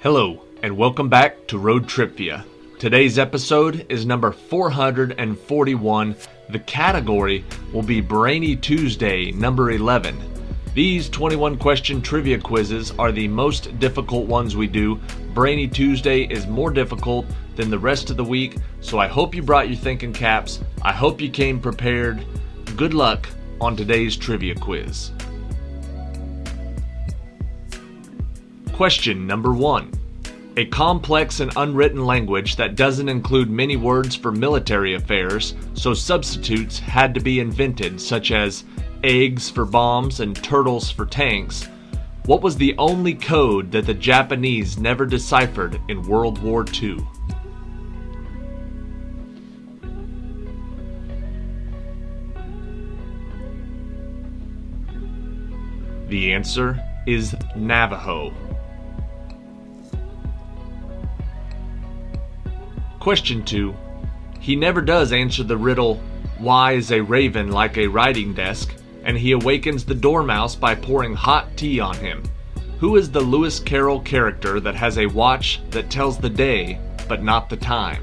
Hello, and welcome back to ROAD TRIpVIA. Today's episode is number 441. The category will be Brainy Tuesday, number 11. These 21-question trivia quizzes are the most difficult ones we do. Brainy Tuesday is more difficult than the rest of the week, so I hope you brought your thinking caps. I hope you came prepared. Good luck on today's trivia quiz. Question number 1. A complex and unwritten language that doesn't include many words for military affairs, so substitutes had to be invented, such as eggs for bombs and turtles for tanks. What was the only code that the Japanese never deciphered in World War II? The answer is Navajo. Question 2. He never does answer the riddle, why is a raven like a writing desk, and he awakens the dormouse by pouring hot tea on him. Who is the Lewis Carroll character that has a watch that tells the day, but not the time?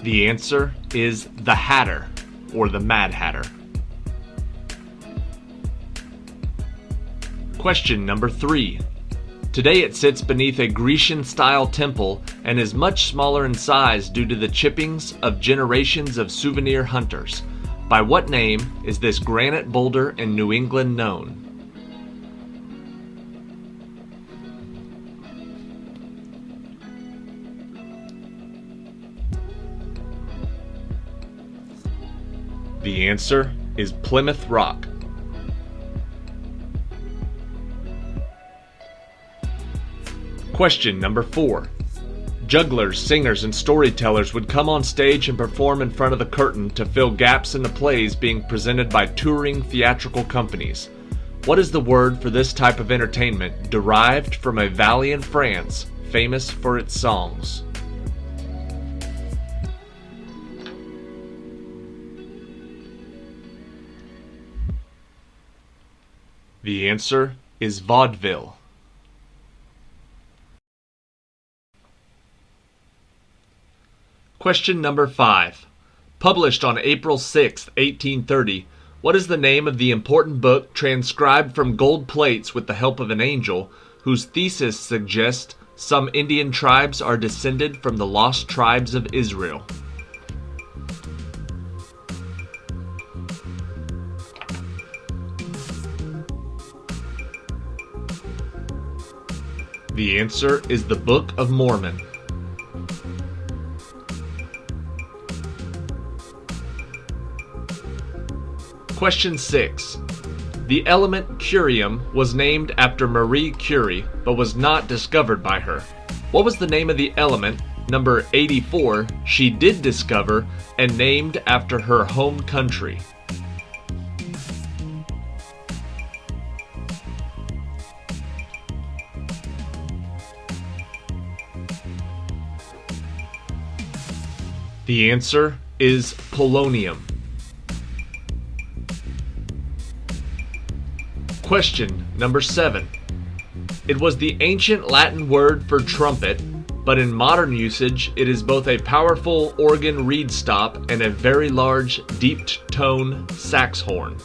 The answer is the Hatter, or the Mad Hatter. Question number 3. Today it sits beneath a Grecian-style temple and is much smaller in size due to the chippings of generations of souvenir hunters. By what name is this granite boulder in New England known? The answer is Plymouth Rock. Question number 4. Jugglers, singers, and storytellers would come on stage and perform in front of the curtain to fill gaps in the plays being presented by touring theatrical companies. What is the word for this type of entertainment derived from a valley in France famous for its songs? The answer is vaudeville. Question number 5. Published on April 6, 1830, what is the name of the important book transcribed from gold plates with the help of an angel, whose thesis suggests some Indian tribes are descended from the lost tribes of Israel? The answer is the Book of Mormon. Question 6. The element curium was named after Marie Curie, but was not discovered by her. What was the name of the element, number 84, she did discover and named after her home country? The answer is polonium. Question number 7. It was the ancient Latin word for trumpet, but in modern usage it is both a powerful organ reed stop and a very large deep-tone sax horn.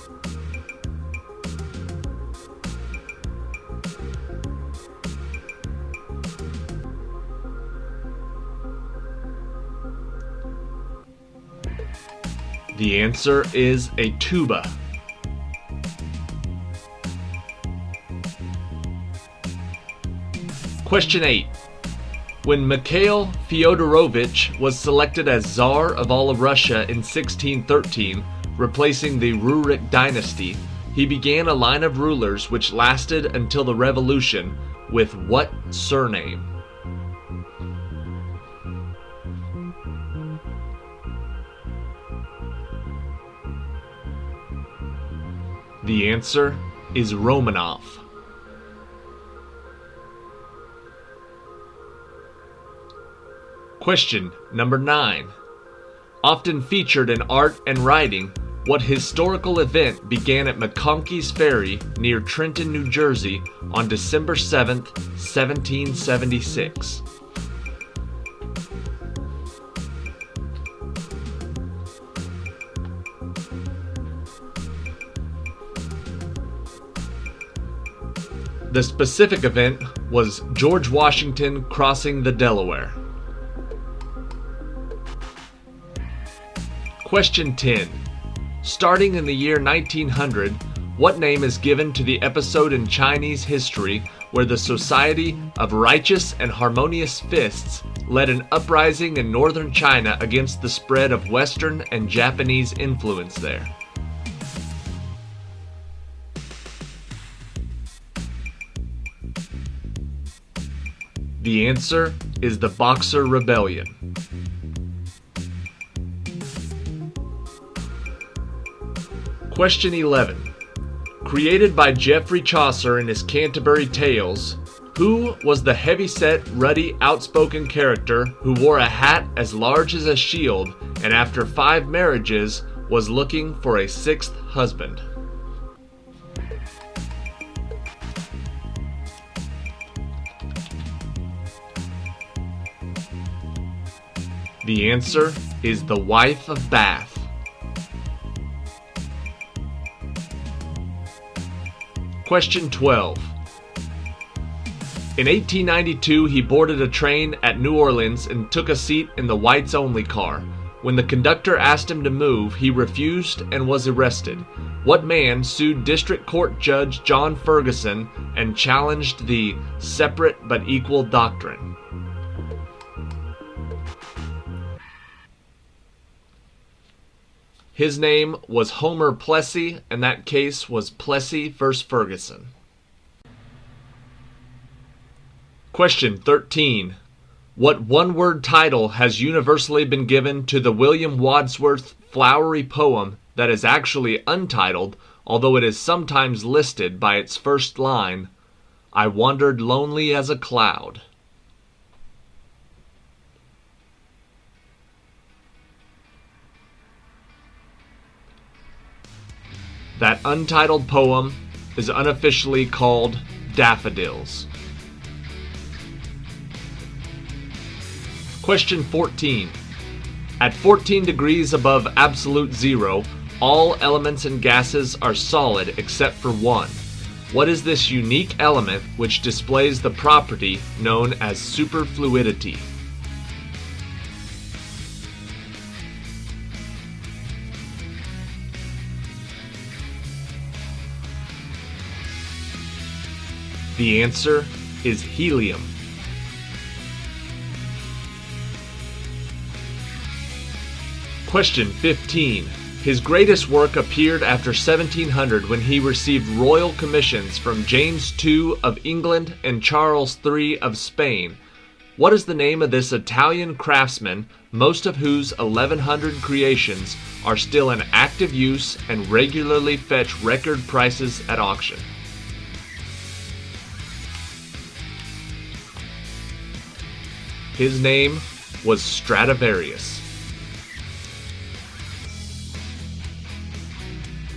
The answer is a tuba. Question 8. When Mikhail Fyodorovich was selected as Tsar of all of Russia in 1613, replacing the Rurik dynasty, he began a line of rulers which lasted until the revolution, with what surname? The answer is Romanov. Question number 9. Often featured in art and writing, what historical event began at McConkey's Ferry near Trenton, New Jersey on December 7th, 1776? The specific event was George Washington crossing the Delaware. Question 10. Starting in the year 1900, what name is given to the episode in Chinese history where the Society of Righteous and Harmonious Fists led an uprising in northern China against the spread of Western and Japanese influence there? The answer is the Boxer Rebellion. Question 11. Created by Geoffrey Chaucer in his Canterbury Tales, who was the heavy-set, ruddy, outspoken character who wore a hat as large as a shield and after 5 marriages was looking for a 6th husband? The answer is the Wife of Bath. Question 12. In 1892, he boarded a train at New Orleans and took a seat in the whites-only car. When the conductor asked him to move, he refused and was arrested. What man sued District Court Judge John Ferguson and challenged the separate but equal doctrine? His name was Homer Plessy, and that case was Plessy v. Ferguson. Question 13. What one-word title has universally been given to the William Wordsworth flowery poem that is actually untitled, although it is sometimes listed by its first line, "I wandered lonely as a cloud"? That untitled poem is unofficially called Daffodils. Question 14. At 14 degrees above absolute zero, all elements and gases are solid except for one. What is this unique element which displays the property known as superfluidity? The answer is helium. Question 15. His greatest work appeared after 1700 when he received royal commissions from James II of England and Charles III of Spain. What is the name of this Italian craftsman, most of whose 1100 creations are still in active use and regularly fetch record prices at auction? His name was Stradivarius.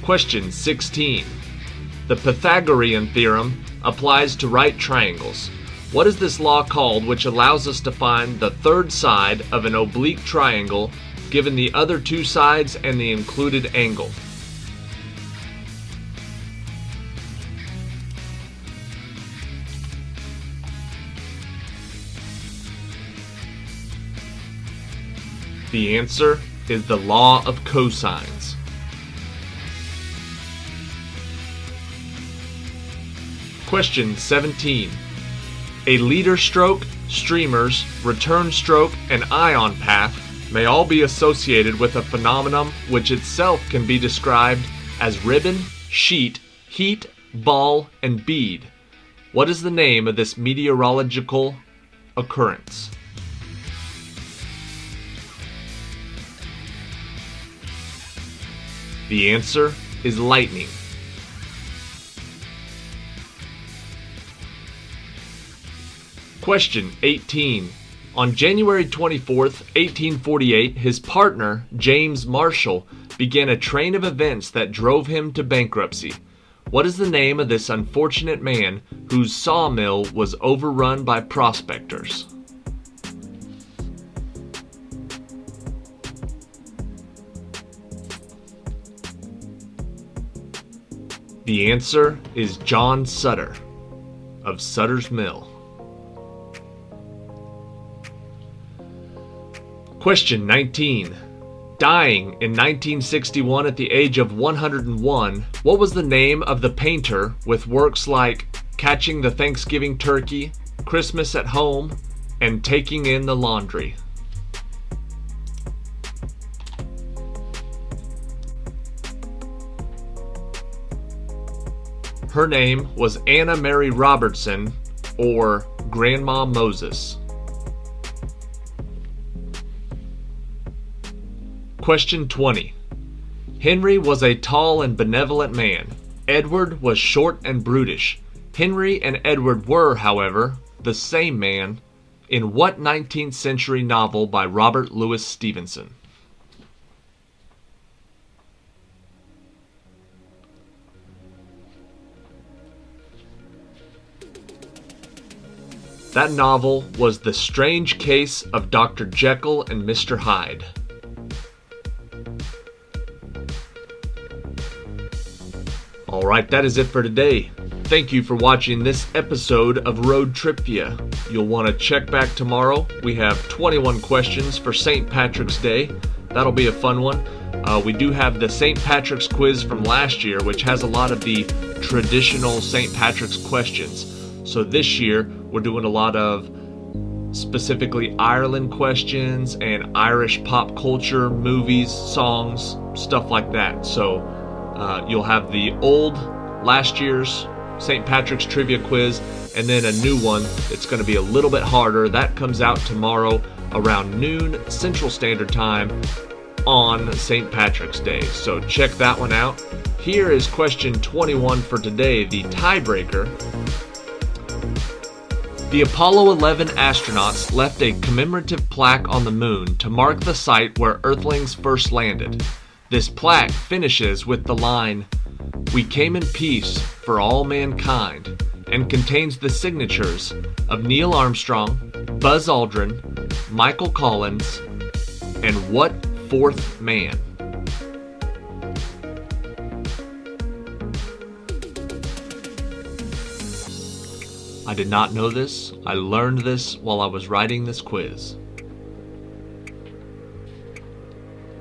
Question 16. The Pythagorean theorem applies to right triangles. What is this law called which allows us to find the third side of an oblique triangle given the other 2 sides and the included angle? The answer is the law of cosines. Question 17. A leader stroke, streamers, return stroke, and ion path may all be associated with a phenomenon which itself can be described as ribbon, sheet, heat, ball, and bead. What is the name of this meteorological occurrence? The answer is lightning. Question 18. On January 24th, 1848, his partner, James Marshall, began a train of events that drove him to bankruptcy. What is the name of this unfortunate man whose sawmill was overrun by prospectors? The answer is John Sutter of Sutter's Mill. Question 19. Dying in 1961 at the age of 101, what was the name of the painter with works like Catching the Thanksgiving Turkey, Christmas at Home, and Taking in the Laundry? Her name was Anna Mary Robertson, or Grandma Moses. Question 20. Henry was a tall and benevolent man. Edward was short and brutish. Henry and Edward were, however, the same man. In what 19th century novel by Robert Louis Stevenson? That novel was The Strange Case of Dr. Jekyll and Mr. Hyde. Alright, that is it for today. Thank you for watching this episode of Road TRipVIA. You'll want to check back tomorrow. We have 21 questions for St. Patrick's Day. That'll be a fun one. We do have the St. Patrick's quiz from last year, which has a lot of the traditional St. Patrick's questions. So this year, we're doing a lot of specifically Ireland questions and Irish pop culture, movies, songs, stuff like that. So you'll have the old last year's St. Patrick's Trivia quiz and then a new one that's going to be a little bit harder. That comes out tomorrow around noon Central Standard Time on St. Patrick's Day. So check that one out. Here is question 21 for today, the tiebreaker. The Apollo 11 astronauts left a commemorative plaque on the moon to mark the site where Earthlings first landed. This plaque finishes with the line, "We came in peace for all mankind," and contains the signatures of Neil Armstrong, Buzz Aldrin, Michael Collins, and what fourth man? I did not know this. I learned this while I was writing this quiz.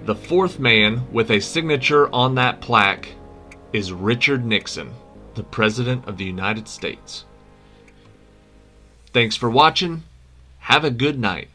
The fourth man with a signature on that plaque is Richard Nixon, the President of the United States. Thanks for watching. Have a good night.